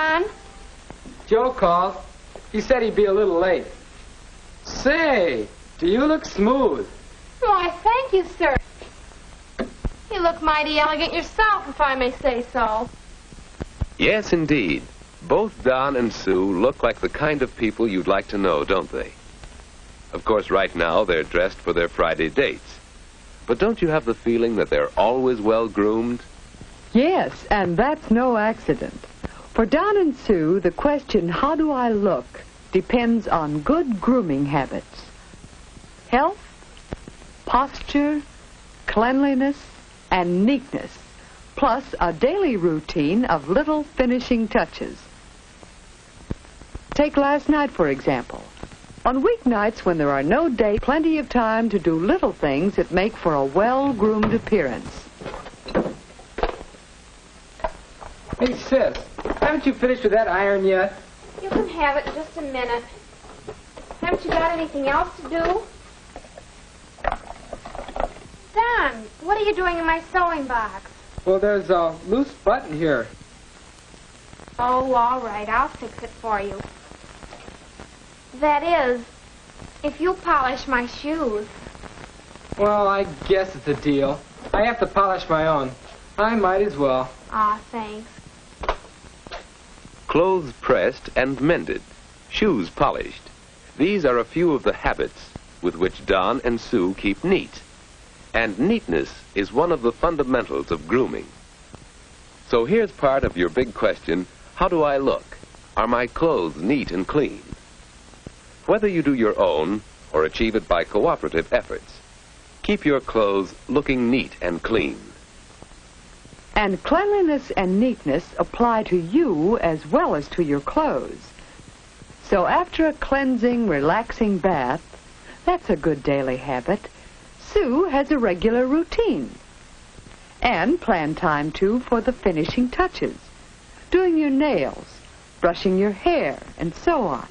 Don? Joe called. He said he'd be a little late. Say, do you look smooth? Why, thank you, sir. You look mighty elegant yourself, if I may say so. Yes, indeed. Both Don and Sue look like the kind of people you'd like to know, don't they? Of course, right now they're dressed for their Friday dates. But don't you have the feeling that they're always well groomed? Yes, and that's no accident. For Don and Sue, the question, how do I look, depends on good grooming habits. Health, posture, cleanliness, and neatness, plus a daily routine of little finishing touches. Take last night, for example. On weeknights when there are no dates, plenty of time to do little things that make for a well-groomed appearance. Hey, sis, haven't you finished with that iron yet? You can have it in just a minute. Haven't you got anything else to do? Don, what are you doing in my sewing box? Well, there's a loose button here. Oh, all right. I'll fix it for you. That is, if you polish my shoes. Well, I guess it's a deal. I have to polish my own. I might as well. Aw, thanks. Clothes pressed and mended, shoes polished. These are a few of the habits with which Don and Sue keep neat. And neatness is one of the fundamentals of grooming. So here's part of your big question, how do I look? Are my clothes neat and clean? Whether you do your own or achieve it by cooperative efforts, keep your clothes looking neat and clean. And cleanliness and neatness apply to you as well as to your clothes. So after a cleansing, relaxing bath, that's a good daily habit, Sue has a regular routine. And planned time, too, for the finishing touches, doing your nails, brushing your hair, and so on.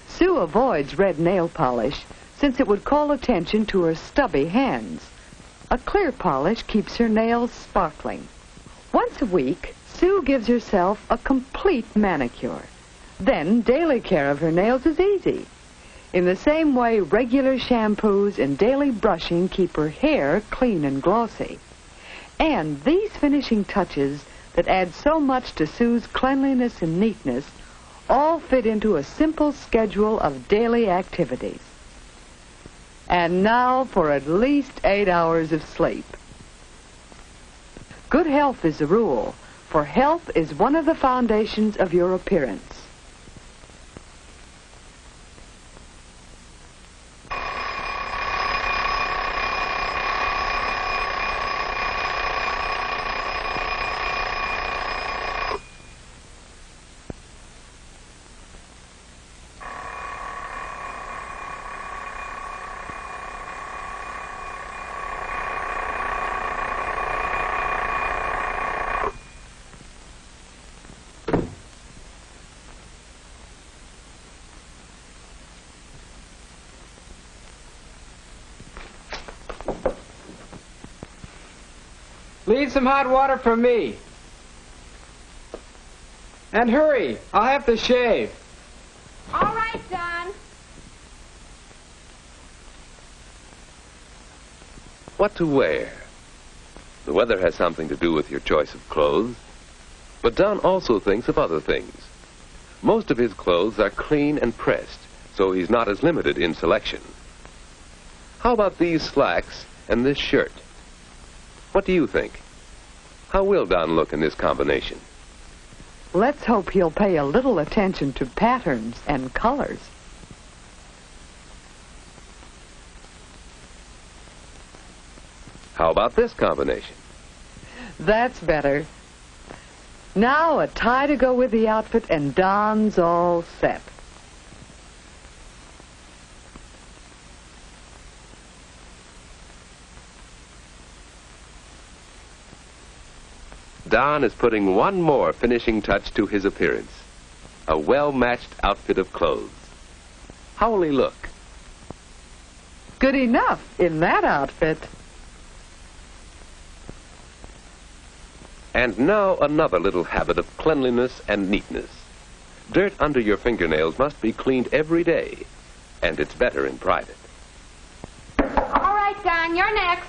Sue avoids red nail polish since it would call attention to her stubby hands. A clear polish keeps her nails sparkling. Once a week, Sue gives herself a complete manicure. Then daily care of her nails is easy. In the same way, regular shampoos and daily brushing keep her hair clean and glossy. And these finishing touches that add so much to Sue's cleanliness and neatness all fit into a simple schedule of daily activities. And now for at least 8 hours of sleep. Good health is the rule, for health is one of the foundations of your appearance. Leave some hot water for me. And hurry, I'll have to shave. All right, Don. What to wear? The weather has something to do with your choice of clothes. But Don also thinks of other things. Most of his clothes are clean and pressed, so he's not as limited in selection. How about these slacks and this shirt? What do you think? How will Don look in this combination? Let's hope he'll pay a little attention to patterns and colors. How about this combination? That's better. Now a tie to go with the outfit and Don's all set. Don is putting one more finishing touch to his appearance. A well-matched outfit of clothes. How will he look? Good enough in that outfit. And now another little habit of cleanliness and neatness. Dirt under your fingernails must be cleaned every day, and it's better in private. All right, Don, you're next.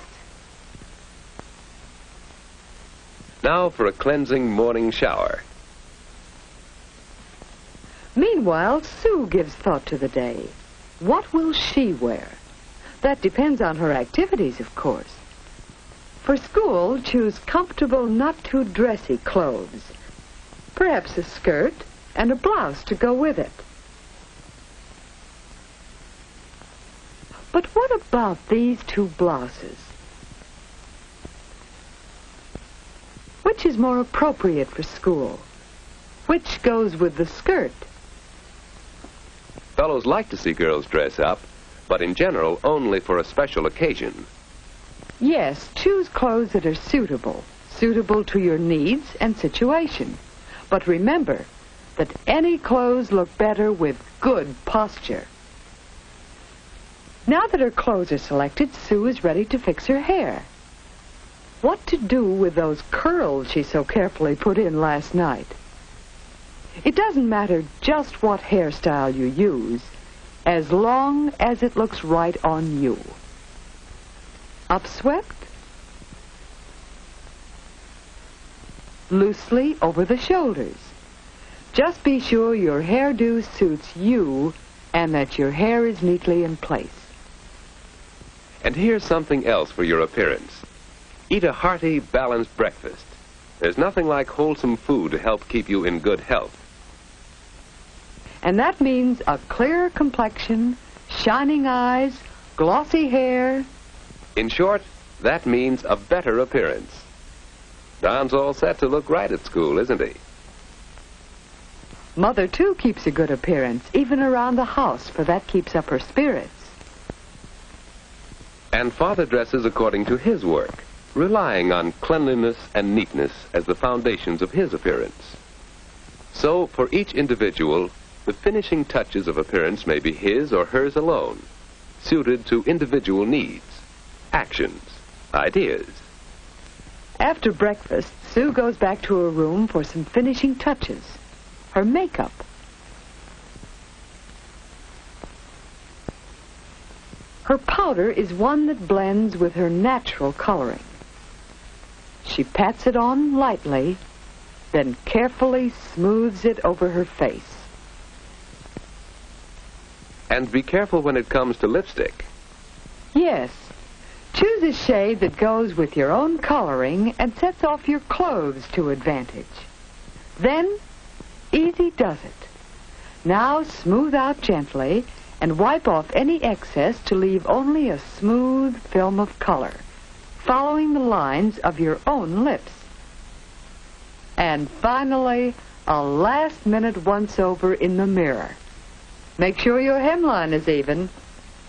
Now for a cleansing morning shower. Meanwhile, Sue gives thought to the day. What will she wear? That depends on her activities, of course. For school, choose comfortable, not too dressy clothes. Perhaps a skirt and a blouse to go with it. But what about these two blouses? Which is more appropriate for school? Which goes with the skirt? Fellows like to see girls dress up, but in general only for a special occasion. Yes, choose clothes that are suitable to your needs and situation. But remember that any clothes look better with good posture. Now that her clothes are selected, Sue is ready to fix her hair. What to do with those curls she so carefully put in last night? It doesn't matter just what hairstyle you use, as long as it looks right on you. Upswept? Loosely over the shoulders. Just be sure your hairdo suits you and that your hair is neatly in place. And here's something else for your appearance. Eat a hearty, balanced breakfast. There's nothing like wholesome food to help keep you in good health. And that means a clearer complexion, shining eyes, glossy hair. In short, that means a better appearance. Don's all set to look right at school, isn't he? Mother, too, keeps a good appearance, even around the house, for that keeps up her spirits. And Father dresses according to his work, relying on cleanliness and neatness as the foundations of his appearance. So, for each individual, the finishing touches of appearance may be his or hers alone, suited to individual needs, actions, ideas. After breakfast, Sue goes back to her room for some finishing touches. Her makeup. Her powder is one that blends with her natural coloring. She pats it on lightly, then carefully smooths it over her face. And be careful when it comes to lipstick. Yes. Choose a shade that goes with your own coloring and sets off your clothes to advantage. Then, easy does it. Now smooth out gently and wipe off any excess to leave only a smooth film of color, following the lines of your own lips. And finally, a last-minute once-over in the mirror. Make sure your hemline is even.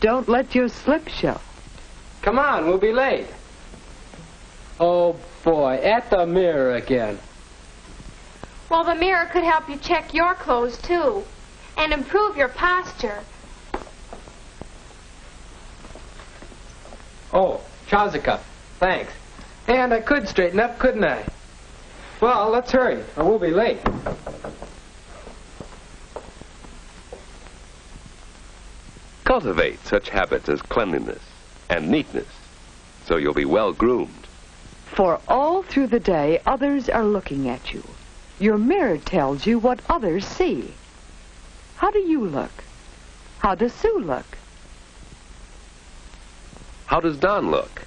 Don't let your slip show. Come on, we'll be late. Oh, boy, at the mirror again. Well, the mirror could help you check your clothes, too, and improve your posture. Oh, trouser cuff. Thanks. And I could straighten up, couldn't I? Well, let's hurry, or we'll be late. Cultivate such habits as cleanliness and neatness, so you'll be well groomed. For all through the day, others are looking at you. Your mirror tells you what others see. How do you look? How does Sue look? How does Don look?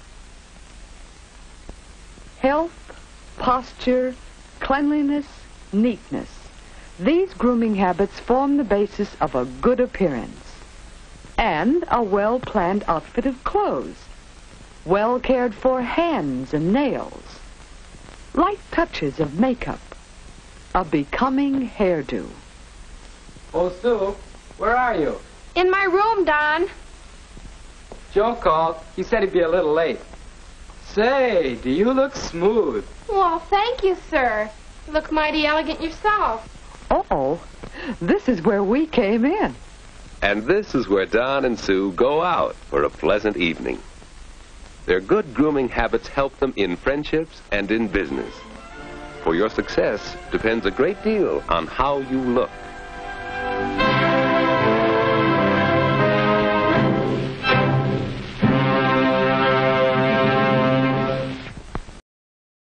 Health, posture, cleanliness, neatness. These grooming habits form the basis of a good appearance and a well-planned outfit of clothes, well cared for hands and nails, light touches of makeup, a becoming hairdo. Oh, Sue, where are you? In my room, Don. Joe called. He said he'd be a little late. Say, do you look smooth? Well, thank you, sir. You look mighty elegant yourself. Uh-oh, this is where we came in. And this is where Don and Sue go out for a pleasant evening. Their good grooming habits help them in friendships and in business. For your success depends a great deal on how you look.